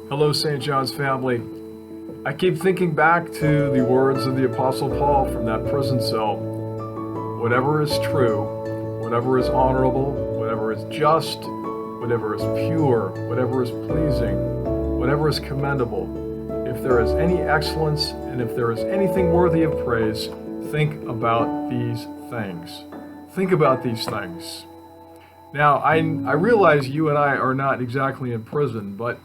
Hello, St. John's family. I keep thinking back to the words of the Apostle Paul from that prison cell. Whatever is true, whatever is honorable, whatever is just, whatever is pure, whatever is pleasing, whatever is commendable, if there is any excellence and if there is anything worthy of praise, think about these things. Think about these things. Now, I realize you and I are not exactly in prison, but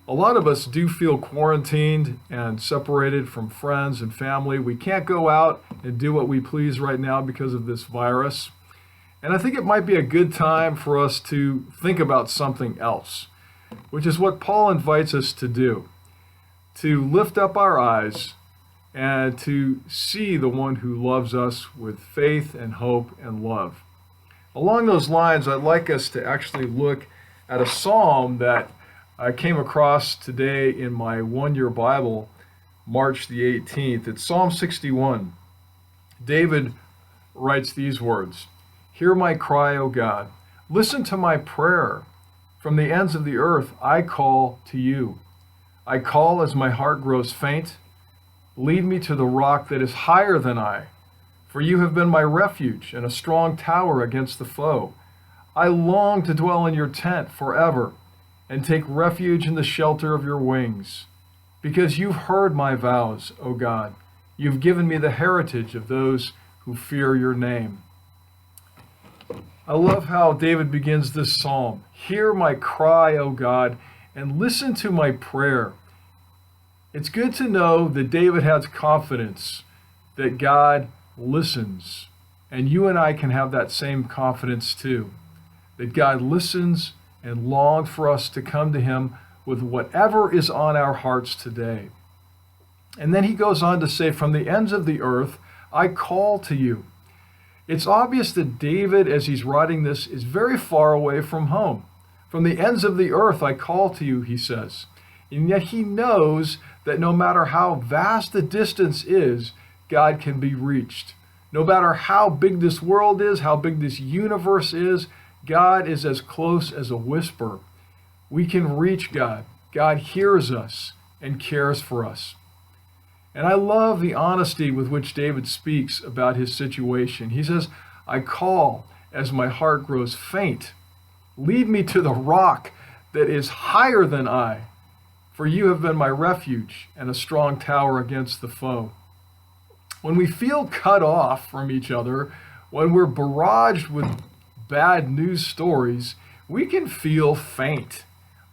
a lot of us do feel quarantined and separated from friends and family. We can't go out and do what we please right now because of this virus. And I think it might be a good time for us to think about something else, which is what Paul invites us to do, to lift up our eyes and to see the one who loves us with faith and hope and love. Along those lines, I'd like us to actually look at a psalm that I came across today in my one-year Bible, March the 18th. It's Psalm 61. David writes these words, "Hear my cry, O God. Listen to my prayer. From the ends of the earth, I call to you. I call as my heart grows faint. Lead me to the rock that is higher than I. For you have been my refuge and a strong tower against the foe. I long to dwell in your tent forever and take refuge in the shelter of your wings. Because you've heard my vows, O God. You've given me the heritage of those who fear your name." I love how David begins this psalm. Hear my cry, O God, and listen to my prayer. It's good to know that David has confidence that God listens. And you and I can have that same confidence too. That God listens and longs for us to come to him with whatever is on our hearts today. And then he goes on to say, from the ends of the earth, I call to you. It's obvious that David, as he's writing this, is very far away from home. From the ends of the earth, I call to you, he says. And yet he knows that no matter how vast the distance is, God can be reached. No matter how big this world is, how big this universe is, God is as close as a whisper. We can reach God. God hears us and cares for us. And I love the honesty with which David speaks about his situation. He says, I call as my heart grows faint. Lead me to the rock that is higher than I, for you have been my refuge and a strong tower against the foe. When we feel cut off from each other, when we're barraged with bad news stories, we can feel faint,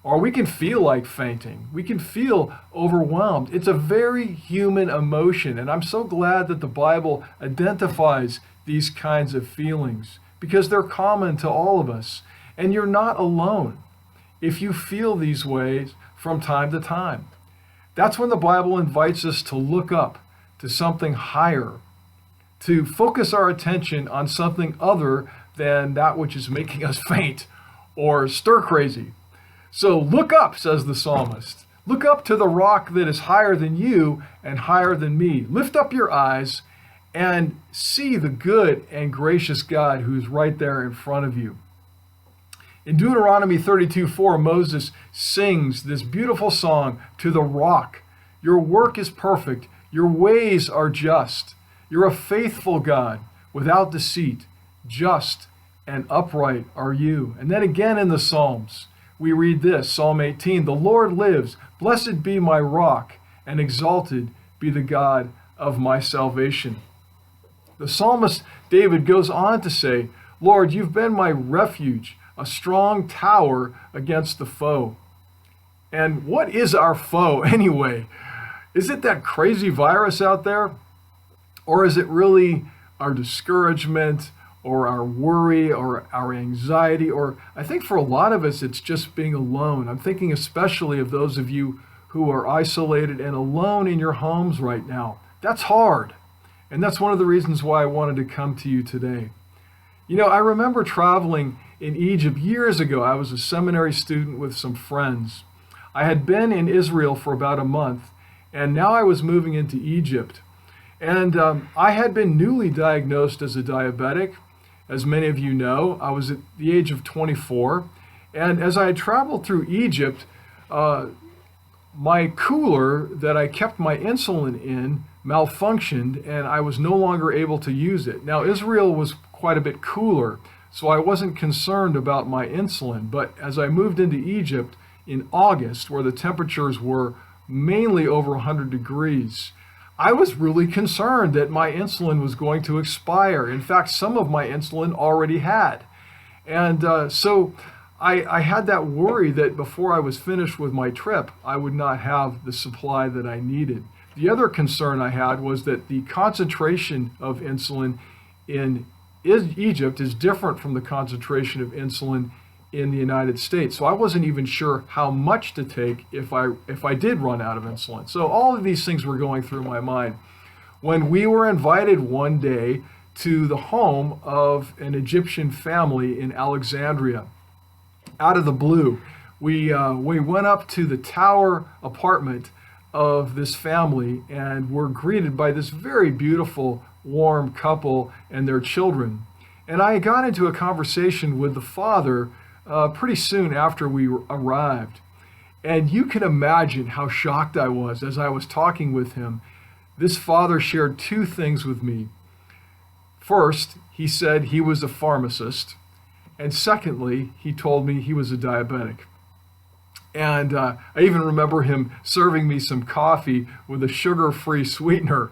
or we can feel like fainting. We can feel overwhelmed. It's a very human emotion, and I'm so glad that the Bible identifies these kinds of feelings because they're common to all of us, and you're not alone if you feel these ways from time to time. That's when the Bible invites us to look up to something higher, to focus our attention on something other than that which is making us faint or stir crazy. So look up, says the psalmist. Look up to the rock that is higher than you and higher than me. Lift up your eyes and see the good and gracious God who's right there in front of you. In Deuteronomy 32:4, Moses sings this beautiful song to the rock. Your work is perfect. Your ways are just. You're a faithful God without deceit. Just and upright are you. And then again in the Psalms, we read this, Psalm 18, the Lord lives. Blessed be my rock, and exalted be the God of my salvation. The psalmist David goes on to say, Lord, you've been my refuge, a strong tower against the foe. And what is our foe anyway? Is it that crazy virus out there? Or is it really our discouragement or our worry or our anxiety? Or I think for a lot of us, it's just being alone. I'm thinking especially of those of you who are isolated and alone in your homes right now. That's hard. And that's one of the reasons why I wanted to come to you today. You know, I remember traveling in Egypt years ago. I was a seminary student with some friends. I had been in Israel for about a month, and now I was moving into Egypt. And I had been newly diagnosed as a diabetic. As many of you know, I was at the age of 24. And as I had traveled through Egypt, my cooler that I kept my insulin in malfunctioned, and I was no longer able to use it. Now, Israel was quite a bit cooler, so I wasn't concerned about my insulin. But as I moved into Egypt in August, where the temperatures were mainly over 100 degrees, I was really concerned that my insulin was going to expire. In fact, some of my insulin already had. And so I had that worry that before I was finished with my trip, I would not have the supply that I needed. The other concern I had was that the concentration of insulin in Egypt is different from the concentration of insulin in the United States. So I wasn't even sure how much to take if I did run out of insulin. So all of these things were going through my mind. When we were invited one day to the home of an Egyptian family in Alexandria, out of the blue, we went up to the tower apartment of this family and were greeted by this very beautiful, warm couple and their children. And I got into a conversation with the father pretty soon after we arrived. And you can imagine how shocked I was as I was talking with him. This father shared two things with me. First, he said he was a pharmacist. And secondly, he told me he was a diabetic. And I even remember him serving me some coffee with a sugar-free sweetener.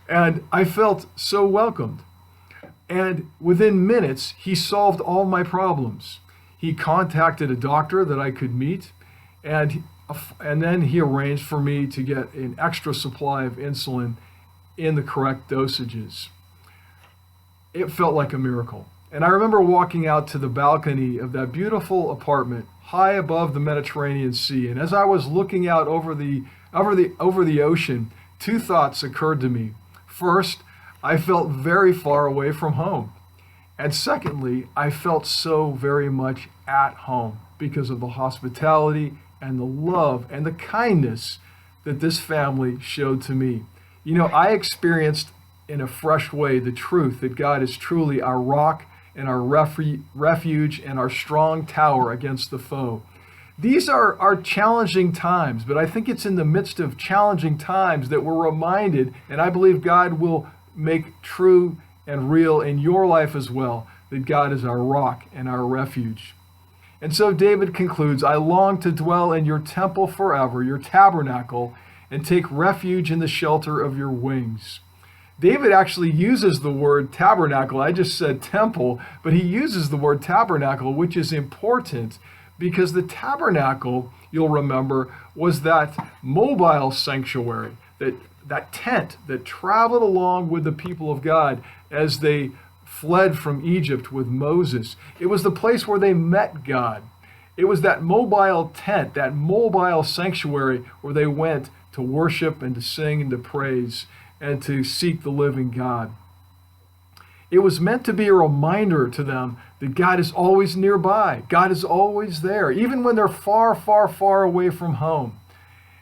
And I felt so welcomed. And within minutes, he solved all my problems. He contacted a doctor that I could meet, and then he arranged for me to get an extra supply of insulin in the correct dosages. It felt like a miracle. And I remember walking out to the balcony of that beautiful apartment high above the Mediterranean Sea. And as I was looking out over the ocean, two thoughts occurred to me. First, I felt very far away from home. And secondly, I felt so very much at home because of the hospitality and the love and the kindness that this family showed to me. You know, I experienced in a fresh way the truth that God is truly our rock and our refuge and our strong tower against the foe. These are challenging times, but I think it's in the midst of challenging times that we're reminded, and I believe God will make true and real in your life as well, that God is our rock and our refuge. And so David concludes, I long to dwell in your temple forever, your tabernacle, and take refuge in the shelter of your wings. David actually uses the word tabernacle. I just said temple, but he uses the word tabernacle, which is important because the tabernacle, you'll remember, was that mobile sanctuary, that tent that traveled along with the people of God as they fled from Egypt with Moses. It was the place where they met God. It was that mobile tent, that mobile sanctuary where they went to worship and to sing and to praise and to seek the living God. It was meant to be a reminder to them that God is always nearby. God is always there, even when they're far, far, far away from home.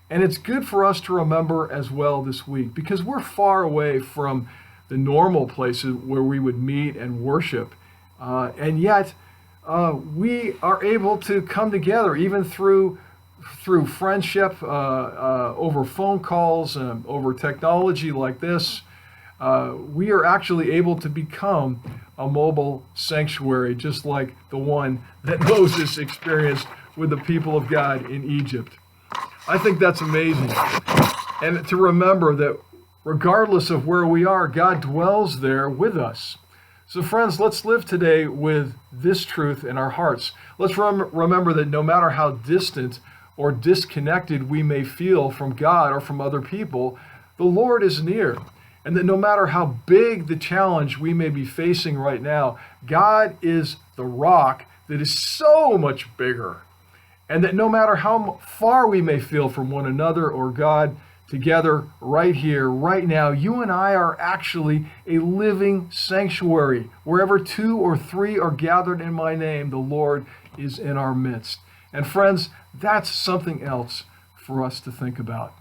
And it's good for us to remember as well this week, because we're far away from the normal places where we would meet and worship. And yet, we are able to come together, even through friendship, over phone calls, over technology like this. We are actually able to become a mobile sanctuary, just like the one that Moses experienced with the people of God in Egypt. I think that's amazing. And to remember that regardless of where we are, God dwells there with us. So friends, let's live today with this truth in our hearts. Let's remember that no matter how distant or disconnected we may feel from God or from other people, the Lord is near. And that no matter how big the challenge we may be facing right now, God is the rock that is so much bigger. And that no matter how far we may feel from one another or God, together right here, right now, you and I are actually a living sanctuary. Wherever 2 or 3 are gathered in my name, the Lord is in our midst. And friends, that's something else for us to think about.